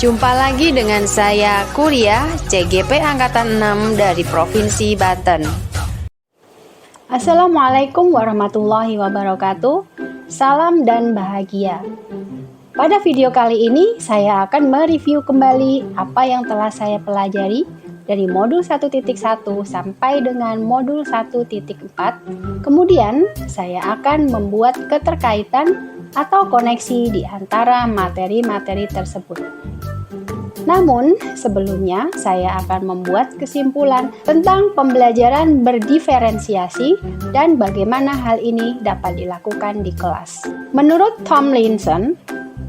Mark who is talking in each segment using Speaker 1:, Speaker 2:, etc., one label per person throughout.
Speaker 1: Jumpa lagi dengan saya Kuria, CGP Angkatan 6 dari Provinsi Banten.
Speaker 2: Assalamualaikum warahmatullahi wabarakatuh. Salam dan bahagia. Pada video kali ini, saya akan mereview kembali apa yang telah saya pelajari dari modul 1.1 sampai dengan modul 1.4. Kemudian, saya akan membuat keterkaitan atau koneksi di antara materi-materi tersebut. Namun, sebelumnya saya akan membuat kesimpulan tentang pembelajaran berdiferensiasi dan bagaimana hal ini dapat dilakukan di kelas. Menurut Tomlinson,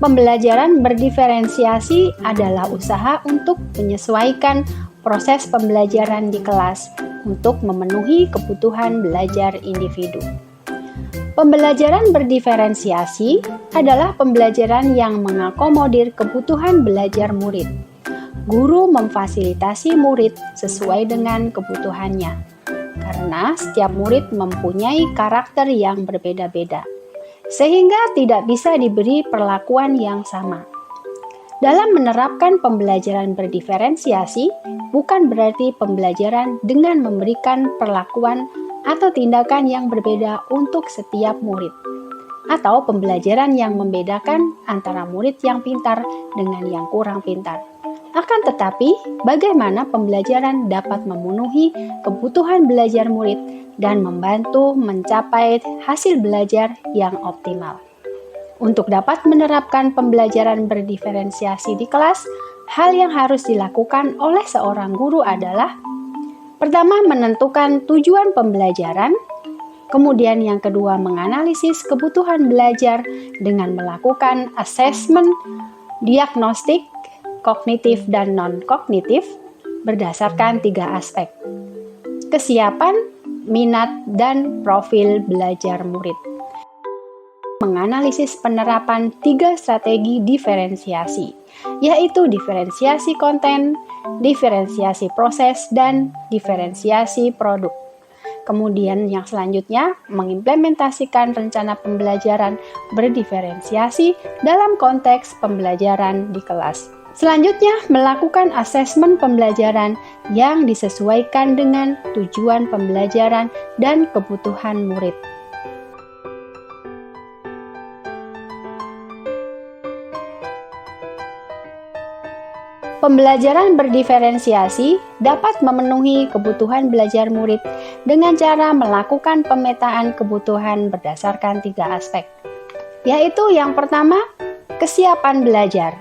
Speaker 2: pembelajaran berdiferensiasi adalah usaha untuk menyesuaikan proses pembelajaran di kelas untuk memenuhi kebutuhan belajar individu. Pembelajaran berdiferensiasi adalah pembelajaran yang mengakomodir kebutuhan belajar murid. Guru memfasilitasi murid sesuai dengan kebutuhannya, karena setiap murid mempunyai karakter yang berbeda-beda, sehingga tidak bisa diberi perlakuan yang sama. Dalam menerapkan pembelajaran berdiferensiasi, bukan berarti pembelajaran dengan memberikan perlakuan atau tindakan yang berbeda untuk setiap murid, atau pembelajaran yang membedakan antara murid yang pintar dengan yang kurang pintar. Akan tetapi, bagaimana pembelajaran dapat memenuhi kebutuhan belajar murid dan membantu mencapai hasil belajar yang optimal. Untuk dapat menerapkan pembelajaran berdiferensiasi di kelas, hal yang harus dilakukan oleh seorang guru adalah: pertama, menentukan tujuan pembelajaran. Kemudian yang kedua, menganalisis kebutuhan belajar dengan melakukan asesmen, diagnostik, kognitif dan non-kognitif berdasarkan 3 aspek: kesiapan, minat, dan profil belajar murid. Menganalisis penerapan 3 strategi diferensiasi, yaitu diferensiasi konten, diferensiasi proses, dan diferensiasi produk. Kemudian yang selanjutnya, mengimplementasikan rencana pembelajaran berdiferensiasi dalam konteks pembelajaran di kelas. Selanjutnya, melakukan asesmen pembelajaran yang disesuaikan dengan tujuan pembelajaran dan kebutuhan murid. Pembelajaran berdiferensiasi dapat memenuhi kebutuhan belajar murid dengan cara melakukan pemetaan kebutuhan berdasarkan 3 aspek, yaitu yang pertama, kesiapan belajar.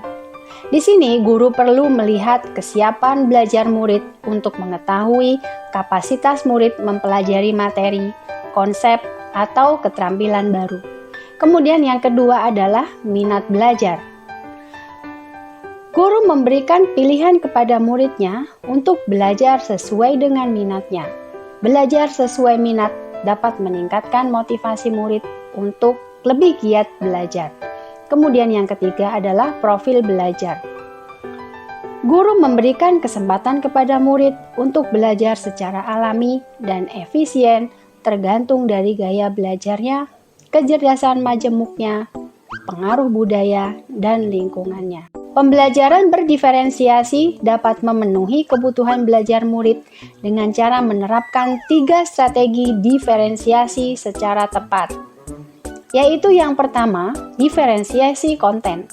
Speaker 2: Di sini, guru perlu melihat kesiapan belajar murid untuk mengetahui kapasitas murid mempelajari materi, konsep, atau keterampilan baru. Kemudian yang kedua adalah minat belajar. Guru memberikan pilihan kepada muridnya untuk belajar sesuai dengan minatnya. Belajar sesuai minat dapat meningkatkan motivasi murid untuk lebih giat belajar. Kemudian yang ketiga adalah profil belajar. Guru memberikan kesempatan kepada murid untuk belajar secara alami dan efisien tergantung dari gaya belajarnya, kecerdasan majemuknya, pengaruh budaya, dan lingkungannya. Pembelajaran berdiferensiasi dapat memenuhi kebutuhan belajar murid dengan cara menerapkan 3 strategi diferensiasi secara tepat, yaitu yang pertama, diferensiasi konten.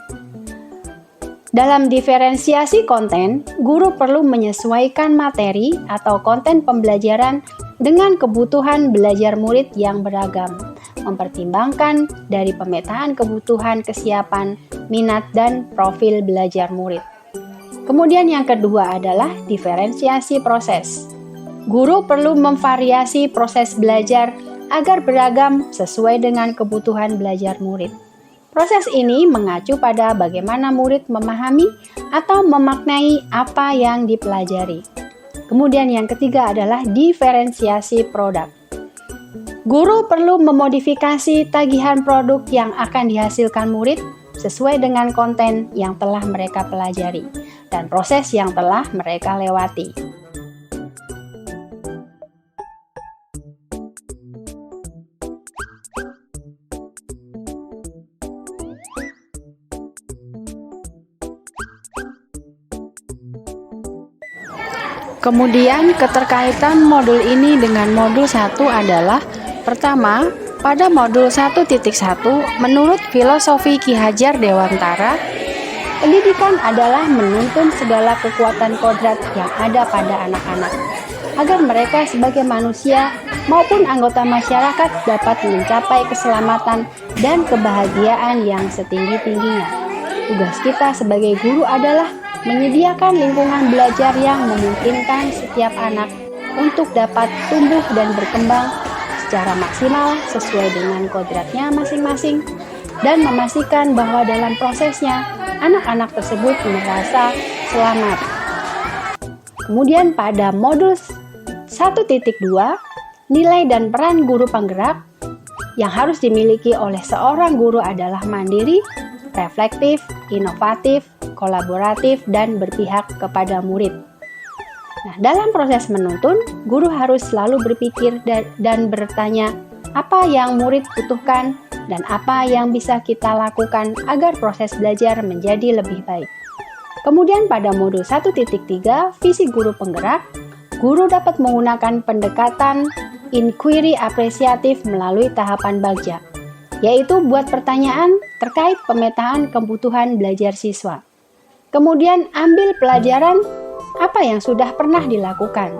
Speaker 2: Dalam diferensiasi konten, guru perlu menyesuaikan materi atau konten pembelajaran dengan kebutuhan belajar murid yang beragam, mempertimbangkan dari pemetaan kebutuhan kesiapan, minat, dan profil belajar murid. Kemudian yang kedua adalah diferensiasi proses. Guru perlu memvariasi proses belajar agar beragam sesuai dengan kebutuhan belajar murid. Proses ini mengacu pada bagaimana murid memahami atau memaknai apa yang dipelajari. Kemudian yang ketiga adalah diferensiasi produk. Guru perlu memodifikasi tagihan produk yang akan dihasilkan murid sesuai dengan konten yang telah mereka pelajari dan proses yang telah mereka lewati. Kemudian keterkaitan modul ini dengan modul 1 adalah pertama, pada modul 1.1 menurut filosofi Ki Hajar Dewantara, pendidikan adalah menuntun segala kekuatan kodrat yang ada pada anak-anak agar mereka sebagai manusia maupun anggota masyarakat dapat mencapai keselamatan dan kebahagiaan yang setinggi-tingginya. Tugas kita sebagai guru adalah menyediakan lingkungan belajar yang memungkinkan setiap anak untuk dapat tumbuh dan berkembang secara maksimal sesuai dengan kodratnya masing-masing dan memastikan bahwa dalam prosesnya anak-anak tersebut merasa selamat. Kemudian pada modul 1.2, nilai dan peran guru penggerak yang harus dimiliki oleh seorang guru adalah mandiri, reflektif, inovatif, kolaboratif, dan berpihak kepada murid. Nah, dalam proses menuntun, guru harus selalu berpikir dan bertanya apa yang murid butuhkan dan apa yang bisa kita lakukan agar proses belajar menjadi lebih baik. Kemudian pada modul 1.3, visi guru penggerak, guru dapat menggunakan pendekatan inquiry apresiatif melalui tahapan bagja, yaitu buat pertanyaan terkait pemetaan kebutuhan belajar siswa. Kemudian ambil pelajaran apa yang sudah pernah dilakukan.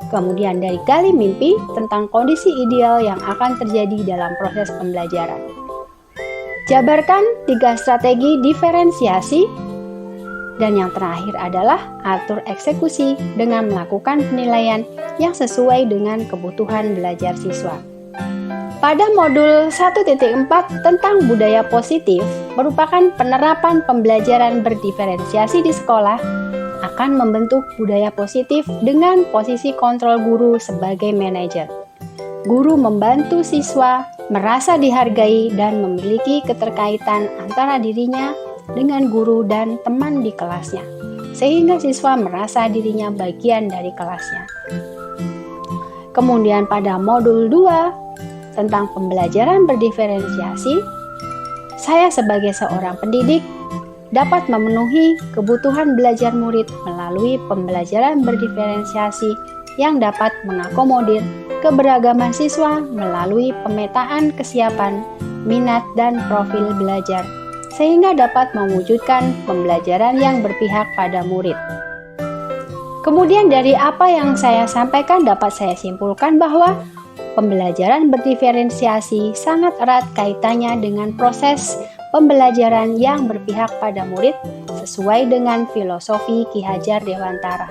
Speaker 2: Kemudian dari gali mimpi tentang kondisi ideal yang akan terjadi dalam proses pembelajaran. Jabarkan 3 strategi diferensiasi. Dan yang terakhir adalah atur eksekusi dengan melakukan penilaian yang sesuai dengan kebutuhan belajar siswa. Pada modul 1.4 tentang budaya positif merupakan penerapan pembelajaran berdiferensiasi di sekolah akan membentuk budaya positif dengan posisi kontrol guru sebagai manajer. Guru membantu siswa merasa dihargai dan memiliki keterkaitan antara dirinya dengan guru dan teman di kelasnya, sehingga siswa merasa dirinya bagian dari kelasnya. Kemudian pada modul 2 tentang pembelajaran berdiferensiasi, saya sebagai seorang pendidik dapat memenuhi kebutuhan belajar murid melalui pembelajaran berdiferensiasi yang dapat mengakomodir keberagaman siswa melalui pemetaan kesiapan, minat, dan profil belajar, sehingga dapat mewujudkan pembelajaran yang berpihak pada murid. Kemudian dari apa yang saya sampaikan dapat saya simpulkan bahwa pembelajaran berdiferensiasi sangat erat kaitannya dengan proses pembelajaran yang berpihak pada murid sesuai dengan filosofi Ki Hajar Dewantara.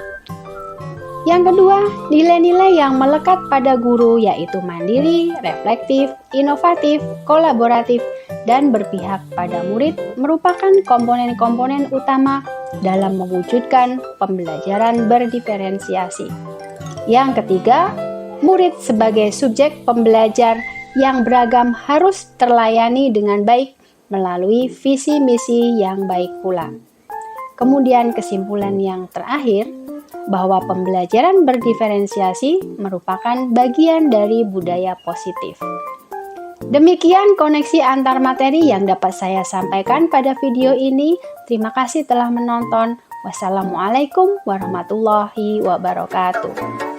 Speaker 2: Yang kedua, nilai-nilai yang melekat pada guru yaitu mandiri, reflektif, inovatif, kolaboratif, dan berpihak pada murid merupakan komponen-komponen utama dalam mewujudkan pembelajaran berdiferensiasi. Yang ketiga, murid sebagai subjek pembelajar yang beragam harus terlayani dengan baik melalui visi misi yang baik pula. Kemudian kesimpulan yang terakhir, bahwa pembelajaran berdiferensiasi merupakan bagian dari budaya positif. Demikian koneksi antar materi yang dapat saya sampaikan pada video ini. Terima kasih telah menonton. Wassalamualaikum warahmatullahi wabarakatuh.